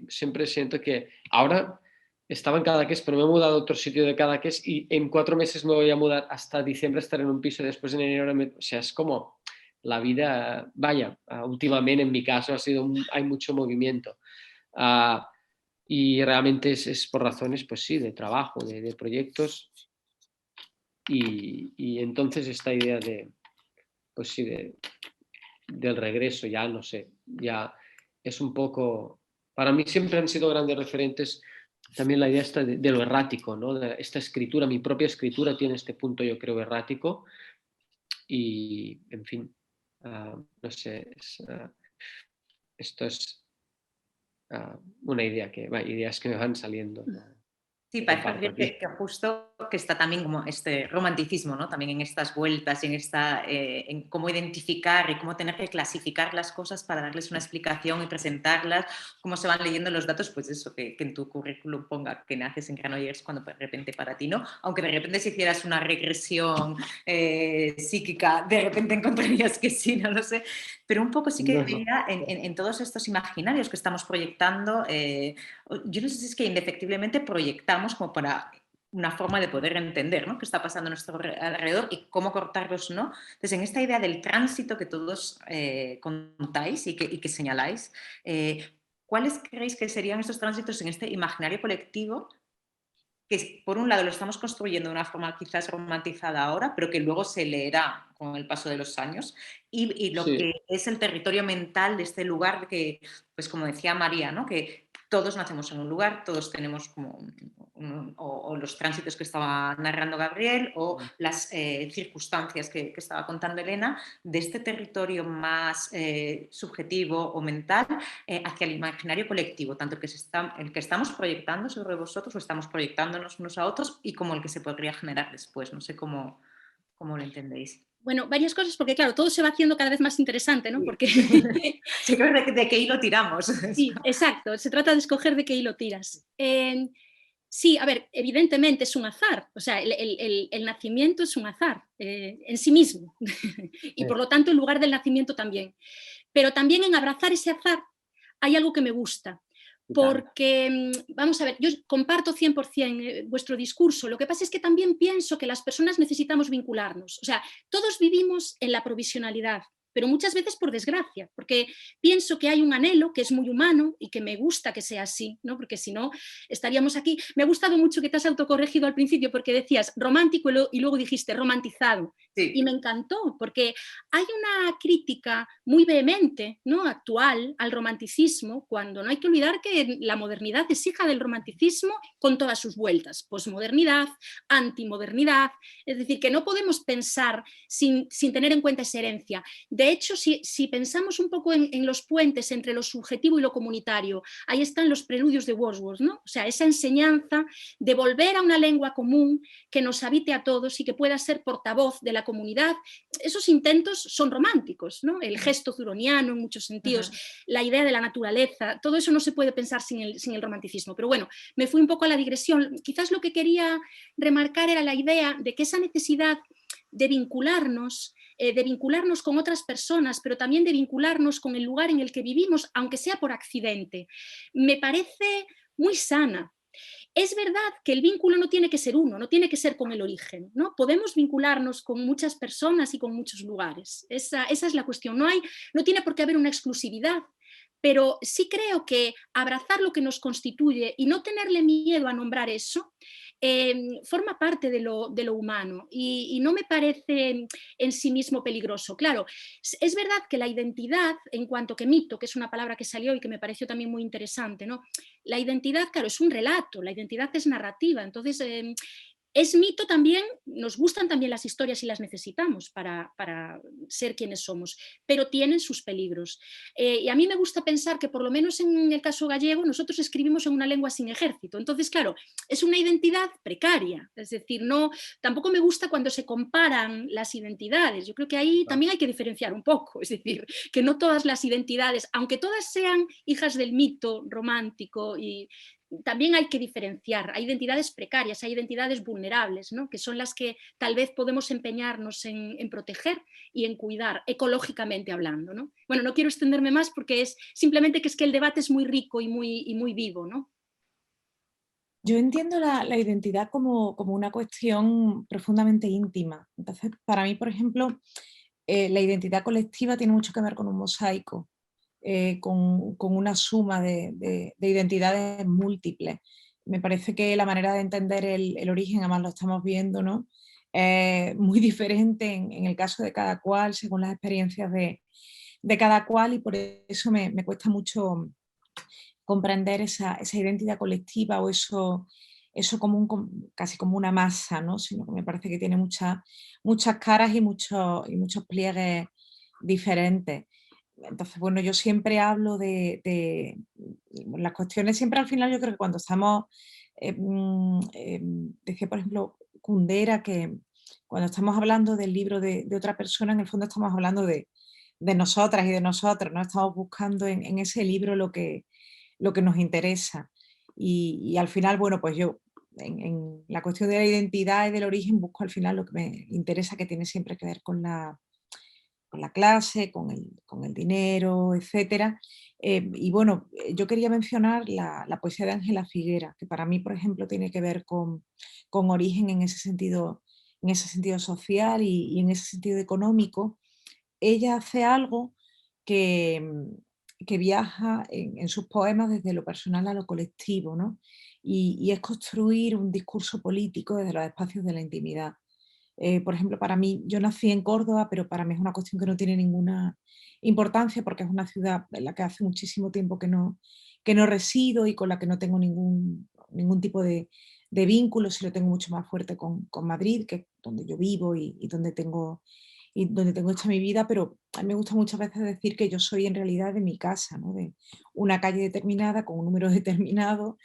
siempre siento que ahora estaba en Cadaqués, pero me he mudado a otro sitio de Cadaqués y en 4 meses me voy a mudar hasta diciembre a estar en un piso y después en enero, o sea, es como la vida, vaya, últimamente en mi caso hay mucho movimiento. Y realmente es por razones, pues sí, de trabajo, de proyectos. Y entonces esta idea de, pues sí, del regreso, ya no sé, ya es un poco, para mí siempre han sido grandes referentes también la idea esta de lo errático, ¿no? Esta escritura, mi propia escritura tiene este punto, yo creo, errático, y en fin, no sé, esto es una idea ideas que me van saliendo, ¿no? Sí, Que parece comparto aquí. que justo que está también como este romanticismo, ¿no? También en estas vueltas y en, en cómo identificar y cómo tener que clasificar las cosas para darles una explicación y presentarlas, cómo se van leyendo los datos, pues eso, que en tu currículum ponga que naces en Granollers cuando de repente para ti no, aunque de repente si hicieras una regresión psíquica, de repente encontrarías que sí, no lo sé, pero un poco sí que veía en todos estos imaginarios que estamos proyectando, yo no sé si es que indefectiblemente proyectamos como para una forma de poder entender, ¿no?, qué está pasando a nuestro alrededor y cómo cortarlos, ¿no? Entonces, en esta idea del tránsito que todos contáis y que señaláis, ¿cuáles creéis que serían estos tránsitos en este imaginario colectivo que, por un lado, lo estamos construyendo de una forma quizás romantizada ahora, pero que luego se leerá con el paso de los años, y lo que es el territorio mental de este lugar que, pues como decía María, ¿no?, que todos nacemos en un lugar, todos tenemos como o los tránsitos que estaba narrando Gabriel o las circunstancias que estaba contando Elena, de este territorio más subjetivo o mental hacia el imaginario colectivo, tanto el que estamos proyectando sobre vosotros o estamos proyectándonos unos a otros y como el que se podría generar después. No sé cómo lo entendéis. Bueno, varias cosas, porque claro, todo se va haciendo cada vez más interesante, ¿no? Porque sí, de qué hilo tiramos. Sí, exacto, se trata de escoger de qué hilo tiras. Sí, a ver, evidentemente es un azar, o sea, el nacimiento es un azar en sí mismo y por lo tanto el lugar del nacimiento también. Pero también en abrazar ese azar hay algo que me gusta, porque, vamos a ver, yo comparto 100% vuestro discurso, lo que pasa es que también pienso que las personas necesitamos vincularnos, o sea, todos vivimos en la provisionalidad, pero muchas veces por desgracia, porque pienso que hay un anhelo que es muy humano y que me gusta que sea así, ¿no? Porque si no estaríamos aquí. Me ha gustado mucho que te has autocorregido al principio porque decías romántico y luego dijiste romantizado. Sí. Y me encantó, porque hay una crítica muy vehemente, ¿no?, actual al romanticismo, cuando no hay que olvidar que la modernidad es hija del romanticismo con todas sus vueltas, posmodernidad, antimodernidad, es decir, que no podemos pensar sin tener en cuenta esa herencia. De hecho, si pensamos un poco en los puentes entre lo subjetivo y lo comunitario, ahí están los preludios de Wordsworth, ¿no? O sea, esa enseñanza de volver a una lengua común que nos habite a todos y que pueda ser portavoz de la comunidad. Esos intentos son románticos, ¿no? El gesto zuroniano en muchos sentidos, la idea de la naturaleza, todo eso no se puede pensar sin el romanticismo. Pero bueno, me fui un poco a la digresión. Quizás lo que quería remarcar era la idea de que esa necesidad de vincularnos con otras personas, pero también de vincularnos con el lugar en el que vivimos, aunque sea por accidente, me parece muy sana. Es verdad que el vínculo no tiene que ser uno, no tiene que ser con el origen, ¿no? Podemos vincularnos con muchas personas y con muchos lugares. Esa es la cuestión. No tiene por qué haber una exclusividad, pero sí creo que abrazar lo que nos constituye y no tenerle miedo a nombrar eso forma parte de lo humano y no me parece en sí mismo peligroso. Claro, es verdad que la identidad, en cuanto que mito, que es una palabra que salió y que me pareció también muy interesante, ¿no? La identidad, claro, es un relato, la identidad es narrativa, entonces es mito también, nos gustan también las historias y las necesitamos para ser quienes somos, pero tienen sus peligros. Y a mí me gusta pensar que por lo menos en el caso gallego nosotros escribimos en una lengua sin ejército, entonces claro, es una identidad precaria, es decir, tampoco me gusta cuando se comparan las identidades, yo creo que ahí también hay que diferenciar un poco, es decir, que no todas las identidades, aunque todas sean hijas del mito romántico y también hay que diferenciar, hay identidades precarias, hay identidades vulnerables, ¿no?, que son las que tal vez podemos empeñarnos en proteger y en cuidar, ecológicamente hablando, ¿no? Bueno, no quiero extenderme más porque es simplemente que el debate es muy rico y muy vivo, ¿no? Yo entiendo la identidad como una cuestión profundamente íntima. Entonces, para mí, por ejemplo, la identidad colectiva tiene mucho que ver con un mosaico. Con una suma de identidades múltiples. Me parece que la manera de entender el origen, además lo estamos viendo, ¿no?, muy diferente en el caso de cada cual, según las experiencias de cada cual, y por eso me cuesta mucho comprender esa identidad colectiva o eso casi como una masa, ¿no? Sino que me parece que tiene muchas caras y muchos pliegues diferentes. Entonces, bueno, yo siempre hablo de las cuestiones, siempre al final yo creo que cuando estamos, decía por ejemplo Kundera, que cuando estamos hablando del libro de otra persona, en el fondo estamos hablando de nosotras y de nosotros, ¿no? Estamos buscando en ese libro lo que nos interesa. Y al final, bueno, pues yo en la cuestión de la identidad y del origen busco al final lo que me interesa, que tiene siempre que ver con la clase, con el dinero, etcétera. Y bueno, yo quería mencionar la poesía de Ángela Figuera, que para mí, por ejemplo, tiene que ver con origen en ese sentido social y en ese sentido económico. Ella hace algo que, que viaja en sus poemas desde lo personal a lo colectivo, ¿no? Y es construir un discurso político desde los espacios de la intimidad. Por ejemplo, para mí, yo nací en Córdoba, pero para mí es una cuestión que no tiene ninguna importancia porque es una ciudad en la que hace muchísimo tiempo que no resido y con la que no tengo ningún tipo de vínculo, sí lo tengo mucho más fuerte con Madrid, que es donde yo vivo y donde tengo hecha mi vida, pero a mí me gusta muchas veces decir que yo soy en realidad de mi casa, ¿no? De una calle determinada, con un número determinado,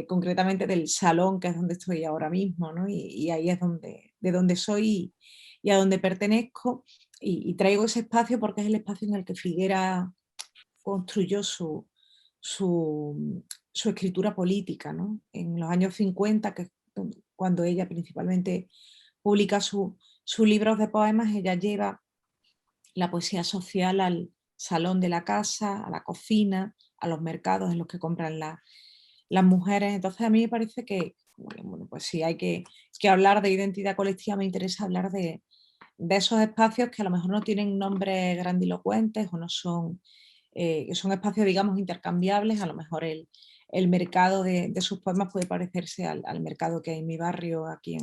concretamente del salón, que es donde estoy ahora mismo, ¿no? Y ahí es de donde soy y a donde pertenezco, y traigo ese espacio porque es el espacio en el que Figuera construyó su escritura política, ¿no? En los años 50, que es cuando ella principalmente publica sus libros de poemas, ella lleva la poesía social al salón de la casa, a la cocina, a los mercados en los que compran las mujeres. Entonces a mí me parece que, bueno, pues si hay que hablar de identidad colectiva, me interesa hablar de esos espacios que a lo mejor no tienen nombres grandilocuentes o no son, que son espacios, digamos, intercambiables. A lo mejor el mercado de sus poemas puede parecerse al mercado que hay en mi barrio, aquí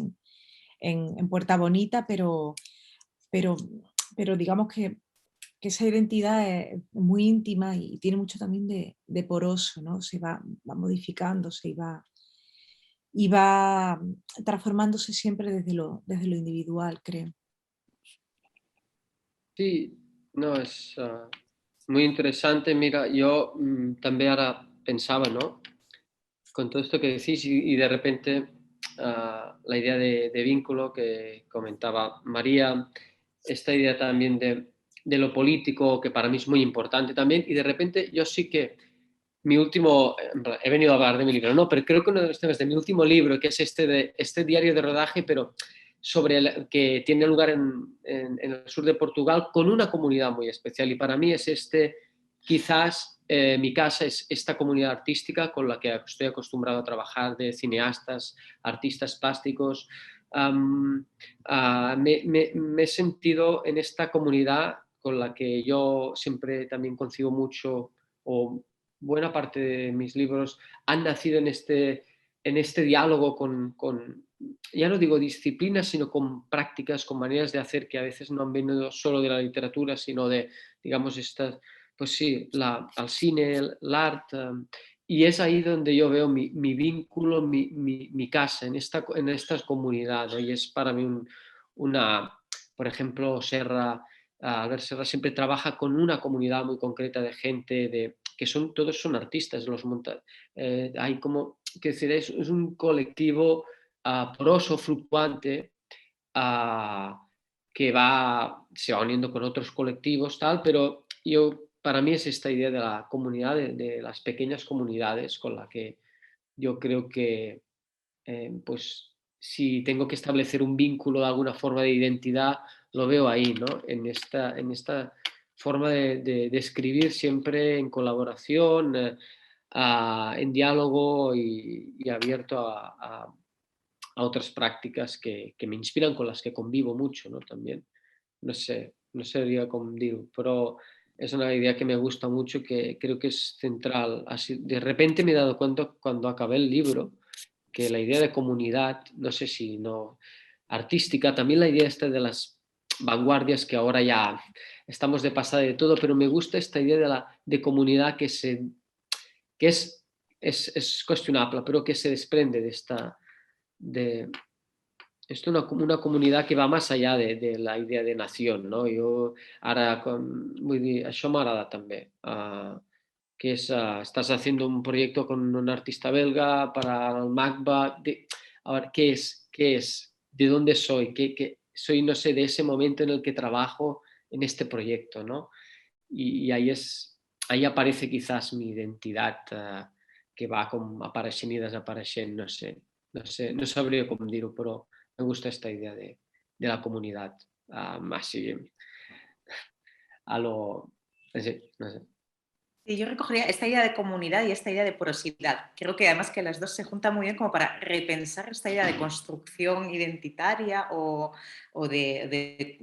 en Puerta Bonita, pero, pero digamos que esa identidad es muy íntima y tiene mucho también de poroso, ¿no? Se va modificándose y va transformándose siempre desde lo individual, creo. Sí, no, es muy interesante. Mira, yo también ahora pensaba, ¿no? Con todo esto que decís y de repente la idea de vínculo que comentaba María, esta idea también de lo político, que para mí es muy importante también, y de repente yo sí que mi último, he venido a hablar de mi libro, no, pero creo que uno de los temas de mi último libro, que es este diario de rodaje, pero que tiene lugar en el sur de Portugal, con una comunidad muy especial, y para mí es quizás mi casa es esta comunidad artística con la que estoy acostumbrado a trabajar, de cineastas, artistas plásticos. Me he sentido en esta comunidad con la que yo siempre también concibo mucho, o buena parte de mis libros han nacido en este diálogo con, ya no digo disciplinas, sino con prácticas, con maneras de hacer que a veces no han venido solo de la literatura, sino de, digamos, estas, pues sí, al cine, el arte. Y es ahí donde yo veo mi vínculo, mi casa, en esta comunidad, ¿no? Y es para mí por ejemplo, Albert Serra siempre trabaja con una comunidad muy concreta de gente que todos son artistas, hay como, que decir, es un colectivo poroso, fluctuante, que se va uniendo con otros colectivos, tal, pero para mí es esta idea de la comunidad, de las pequeñas comunidades con la que yo creo que, pues, si tengo que establecer un vínculo de alguna forma de identidad, lo veo ahí, ¿no? En esta forma de escribir siempre en colaboración, en diálogo y abierto a otras prácticas que me inspiran, con las que convivo mucho, ¿no? También. No sé com dir-ho, però es una idea que me gusta mucho, que creo que es central. Así, de repente me he dado cuenta cuando acabé el libro que la idea de comunidad, no sé si no, artística, también la idea esta de las vanguardias, que ahora ya estamos de pasada de todo, pero me gusta esta idea de comunidad que es cuestionable, pero que se desprende es una comunidad que va más allá de la idea de nación, no? Jo ara, vull dir, això m'agrada també, que es, estás haciendo un proyecto con un artista belga para el MACBA, a ver, ¿qué es? ¿Qué es? ¿De dónde soy? Soy, no sé, de ese momento en el que trabajo en este proyecto, ¿no? Y ahí aparece quizás mi identidad, que va com apareixent i desapareixent, no sé, no sabria com dir-ho, però me gusta esta idea de la comunidad, así, a lo, no sé. Sí, yo recogería esta idea de comunidad y esta idea de porosidad. Creo que además que las dos se juntan muy bien como para repensar esta idea de construcción identitaria o de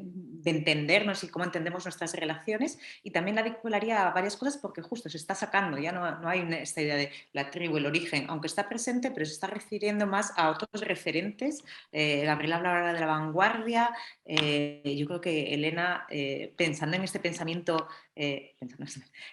entendernos y cómo entendemos nuestras relaciones, y también la vincularía a varias cosas porque justo se está sacando, ya no hay esta idea de la tribu, el origen, aunque está presente, pero se está refiriendo más a otros referentes. Gabriela hablaba de la vanguardia, yo creo que Elena, pensando en este pensamiento,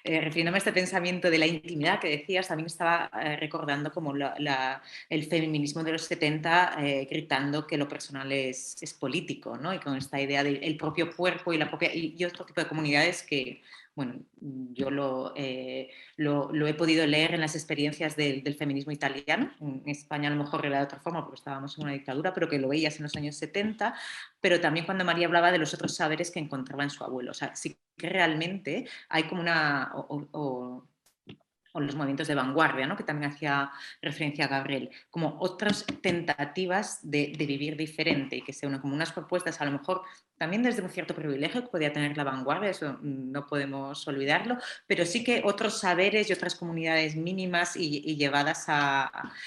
refiriéndome a este pensamiento de la intimidad que decías, también estaba recordando como el feminismo de los 70 gritando que lo personal es político, ¿no? Y con esta idea del propio cuerpo y otro tipo de comunidades que, bueno, yo lo he podido leer en las experiencias del feminismo italiano. En España a lo mejor era de otra forma porque estábamos en una dictadura, pero que lo veías en los años 70, pero también cuando María hablaba de los otros saberes que encontraba en su abuelo. O sea, sí que realmente hay como una... o los movimientos de vanguardia, ¿no? Que también hacía referencia a Gabriel, como otras tentativas de vivir diferente y que se unen como unas propuestas, a lo mejor también desde un cierto privilegio que podía tener la vanguardia, eso no podemos olvidarlo, pero sí que otros saberes y otras comunidades mínimas y llevadas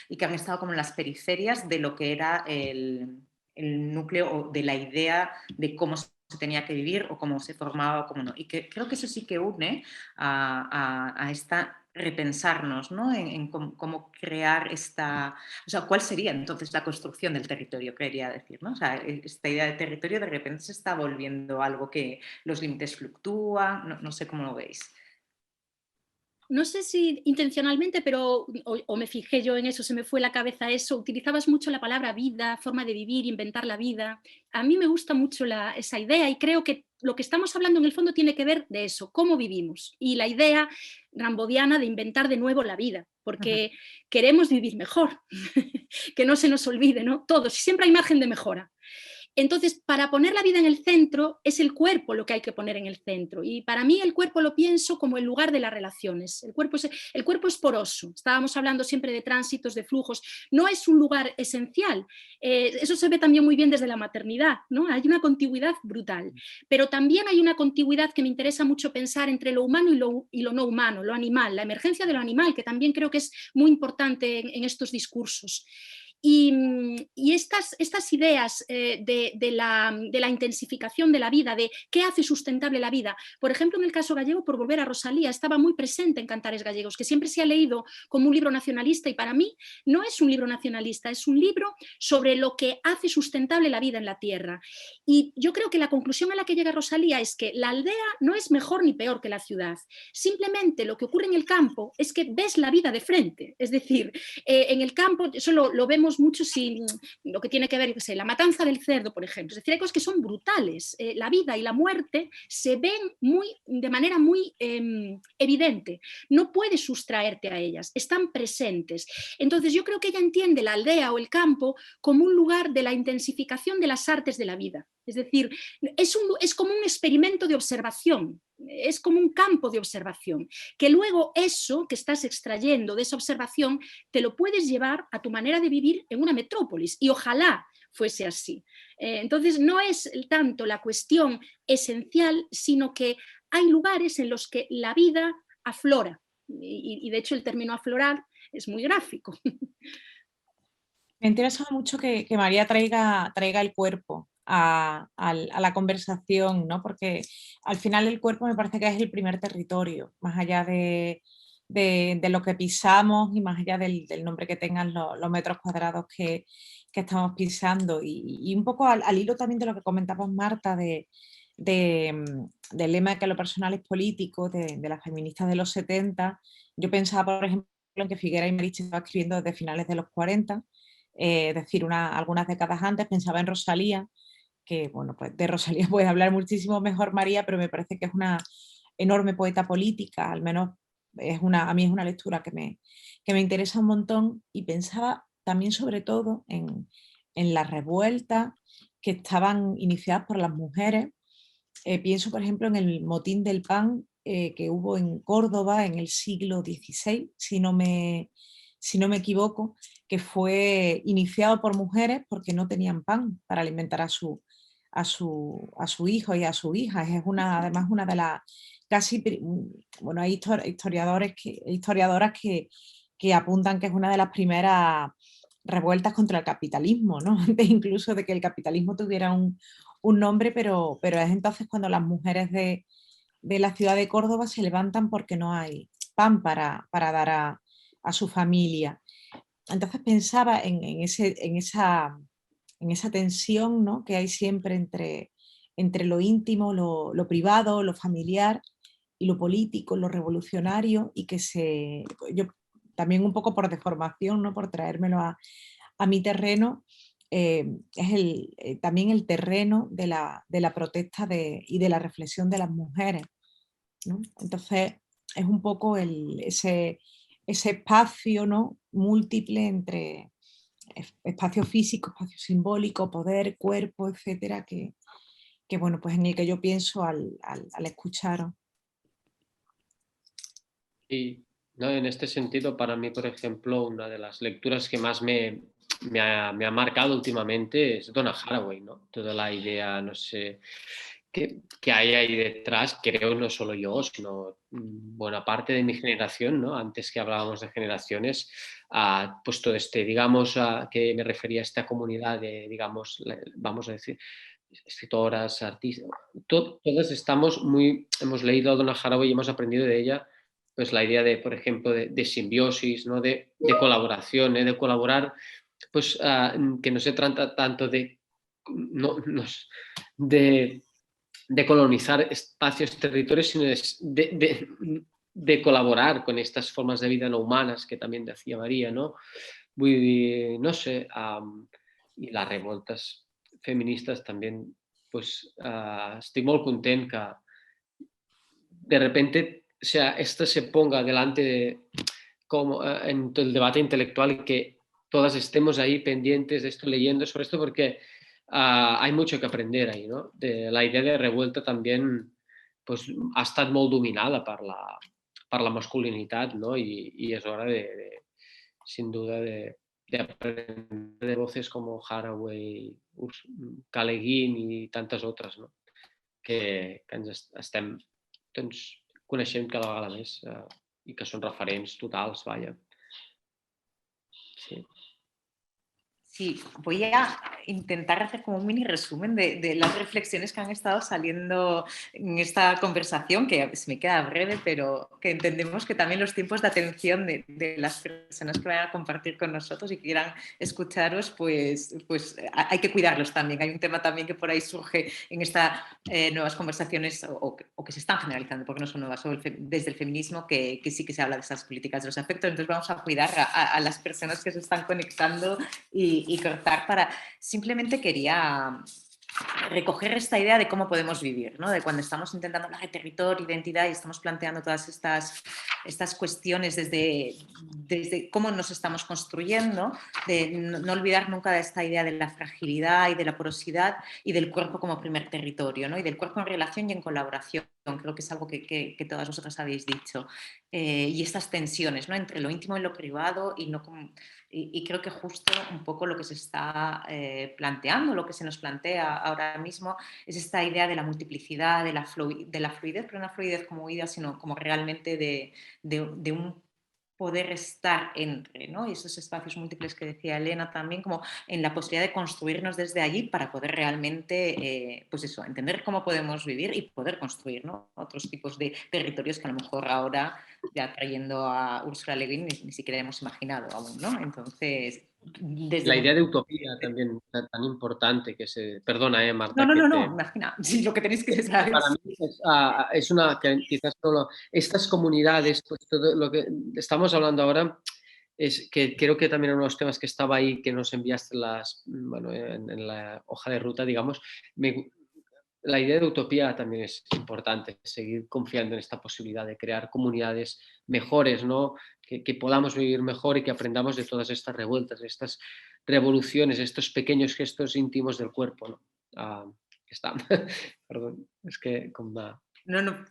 y que han estado como en las periferias de lo que era el núcleo de la idea de cómo se tenía que vivir o cómo se formaba o cómo no. Y que creo que eso sí que une a esta repensarnos, ¿no? En cómo crear esta... O sea, ¿cuál sería entonces la construcción del territorio, quería decir, ¿no? O sea, esta idea de territorio de repente se está volviendo algo que los límites fluctúan, no sé cómo lo veis. No sé si intencionalmente, pero o me fijé yo en eso, se me fue la cabeza eso, utilizabas mucho la palabra vida, forma de vivir, inventar la vida. A mí me gusta mucho esa idea y creo que lo que estamos hablando en el fondo tiene que ver de eso, cómo vivimos, y la idea rambodiana de inventar de nuevo la vida, porque queremos vivir mejor, que no se nos olvide, ¿no? Todos, siempre hay margen de mejora. Entonces, para poner la vida en el centro, es el cuerpo lo que hay que poner en el centro. Y para mí el cuerpo lo pienso como el lugar de las relaciones. El cuerpo es poroso. Estábamos hablando siempre de tránsitos, de flujos. No es un lugar esencial. Eso se ve también muy bien desde la maternidad, ¿no? Hay una contigüidad brutal. Pero también hay una contigüidad que me interesa mucho pensar entre lo humano y lo no humano, lo animal, la emergencia de lo animal, que también creo que es muy importante en estos discursos. Y estas ideas de la intensificación de la vida, de qué hace sustentable la vida, por ejemplo en el caso gallego, por volver a Rosalía, estaba muy presente en Cantares Gallegos, que siempre se ha leído como un libro nacionalista, y para mí no es un libro nacionalista, es un libro sobre lo que hace sustentable la vida en la tierra. Y yo creo que la conclusión a la que llega Rosalía es que la aldea no es mejor ni peor que la ciudad, simplemente lo que ocurre en el campo es que ves la vida de frente, es decir, en el campo eso lo vemos mucho si lo que tiene que ver, la matanza del cerdo, por ejemplo. Es decir, hay cosas que son brutales. La vida y la muerte se ven de manera muy evidente. No puedes sustraerte a ellas, están presentes. Entonces yo creo que ella entiende la aldea o el campo como un lugar de la intensificación de las artes de la vida. Es decir, es como un experimento de observación, es como un campo de observación, que luego eso que estás extrayendo de esa observación te lo puedes llevar a tu manera de vivir en una metrópolis, y ojalá fuese así. Entonces no es tanto la cuestión esencial, sino que hay lugares en los que la vida aflora, y de hecho el término aflorar es muy gráfico. Me interesa mucho que María traiga el cuerpo a la conversación, ¿no? Porque al final el cuerpo me parece que es el primer territorio, más allá de lo que pisamos y más allá del nombre que tengan los metros cuadrados que estamos pisando. Y un poco al hilo también de lo que comentabas, Marta, del lema de que lo personal es político, de las feministas de los 70, yo pensaba, por ejemplo, en que Figueras y Mariche estaba escribiendo desde finales de los 40, es decir, algunas décadas antes. Pensaba en Rosalía, que bueno, pues de Rosalía puede hablar muchísimo mejor María, pero me parece que es una enorme poeta política, al menos a mí es una lectura que me interesa un montón, y pensaba también sobre todo en las revueltas que estaban iniciadas por las mujeres. Pienso, por ejemplo, en el motín del pan que hubo en Córdoba en el siglo XVI, si no me equivoco, que fue iniciado por mujeres porque no tenían pan para alimentar a su hijo y a su hija. Además una de las casi, bueno, hay historiadoras que apuntan que es una de las primeras revueltas contra el capitalismo, ¿no? Antes incluso de que el capitalismo tuviera un nombre, pero es entonces cuando las mujeres de la ciudad de Córdoba se levantan porque no hay pan para dar a su familia. Entonces pensaba en esa tensión, ¿no?, que hay siempre entre lo íntimo, lo privado, lo familiar y lo político, lo revolucionario, y yo también un poco por deformación, ¿no?, por traérmelo a mi terreno, es también el terreno de la protesta y de la reflexión de las mujeres, ¿no? Entonces es un poco ese espacio, ¿no?, múltiple entre espacio físico, espacio simbólico, poder, cuerpo, etcétera, bueno, pues en el que yo pienso al escucharos. Y no, en este sentido, para mí, por ejemplo, una de las lecturas que más me ha marcado últimamente es Donna Haraway, ¿no? Toda la idea, no sé, que hay ahí detrás, creo, no solo yo, sino buena parte de mi generación, ¿no? Antes que hablábamos de generaciones, pues todo digamos, que me refería a esta comunidad de, digamos, vamos a decir, escritoras, artistas, todas hemos leído a Donna Haraway y hemos aprendido de ella, pues la idea de, por ejemplo, de simbiosis, ¿no?, de colaboración, de colaborar, pues que no se trata tanto de colonizar espacios, territorios, sino de colaborar con estas formas de vida no humanas que también decía María, ¿no? No sé, i les revoltes feministes también, pues estic molt content que de repente, o sea, esto se ponga delante como en el debate intelectual y que todas estemos ahí pendientes de esto, leyendo sobre esto, porque hay mucho que aprender ahí, ¿no? De la idea de revuelta también, pues ha estat molt dominada per la masculinitat, no? I és hora sin duda de aprender de voces como Haraway, K. Le Guin i tantes altres, no?, que ens estem, doncs, coneixent cada vegada més i que són referents totals, vaja. Sí. Sí, voy a intentar hacer como un mini resumen de las reflexiones que han estado saliendo en esta conversación, que se me queda breve, pero que entendemos que también los tiempos de atención de las personas que vayan a compartir con nosotros y que quieran escucharos, pues hay que cuidarlos también. Hay un tema también que por ahí surge en estas nuevas conversaciones o que se están generalizando, porque no son nuevas, desde el feminismo, que sí que se habla de esas políticas de los afectos. Entonces vamos a cuidar a las personas que se están conectando y cortar para... Simplemente quería recoger esta idea de cómo podemos vivir, ¿no? De cuando estamos intentando hablar de territorio, identidad y estamos planteando todas estas cuestiones desde cómo nos estamos construyendo, de no olvidar nunca de esta idea de la fragilidad y de la porosidad y del cuerpo como primer territorio, ¿no? Y del cuerpo en relación y en colaboración. Creo que es algo que todas vosotras habéis dicho. Y estas tensiones, ¿no?, entre lo íntimo y lo privado, y creo que justo un poco lo que se está planteando, lo que se nos plantea ahora mismo, es esta idea de la multiplicidad, de la fluidez, pero no una fluidez como huida, sino como realmente de un poder estar entre, ¿no?, y esos espacios múltiples que decía Elena también, como en la posibilidad de construirnos desde allí para poder realmente, pues eso, entender cómo podemos vivir y poder construir, ¿no?, otros tipos de territorios que a lo mejor ahora, ya trayendo a Ursula Le Guin, ni siquiera hemos imaginado aún, ¿no? Entonces, desde La idea de utopía también tan importante que se... Perdona, Marta, No, que no, te... no, imagina, sí, lo que tenéis que saber. Para mí es una, que quizás solo estas comunidades, pues todo lo que estamos hablando ahora, es que creo que también uno de los temas que estaba ahí, que nos enviaste bueno, en la hoja de ruta, digamos, la idea de utopía también es importante, seguir confiando en esta posibilidad de crear comunidades mejores, ¿no? Que podamos vivir mejor y que aprendamos de todas estas revueltas, de estas revoluciones, estos pequeños gestos íntimos del cuerpo, ¿no? Está. Perdón, es que con una... No, no,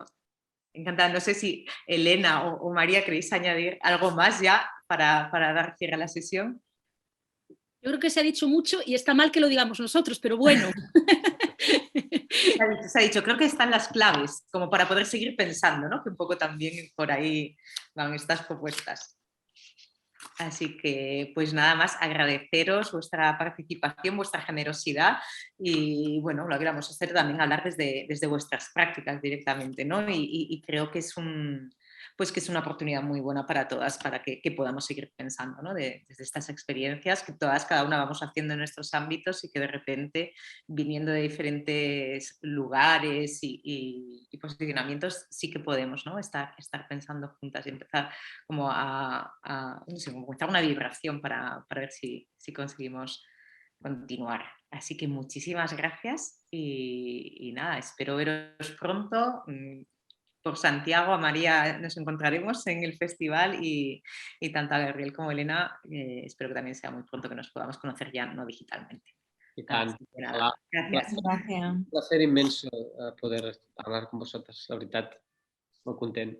encantada. No sé si Elena o María queréis añadir algo más ya para dar cierre a la sesión. Yo creo que se ha dicho mucho y está mal que lo digamos nosotros, pero bueno. Se ha dicho, creo que están las claves, como para poder seguir pensando, ¿no? Que un poco también por ahí van estas propuestas. Así que, pues nada más, agradeceros vuestra participación, vuestra generosidad y, bueno, lo que vamos a hacer también hablar desde vuestras prácticas directamente, ¿no? Y creo que es pues que es una oportunidad muy buena para todas, para que podamos seguir pensando, ¿no? Desde estas experiencias que cada una vamos haciendo en nuestros ámbitos y que de repente, viniendo de diferentes lugares y posicionamientos, sí que podemos, ¿no? estar pensando juntas y empezar como no sé, como comenzar una vibración para ver si conseguimos continuar. Así que muchísimas gracias y nada, espero veros pronto. Por Santiago, a María nos encontraremos en el festival y tanto a Gabriel como a Elena espero que también sea muy pronto que nos podamos conocer ya no digitalmente. Así que nada, gracias. Gracias. Un placer inmenso poder hablar con vosotros, la veritat, molt content.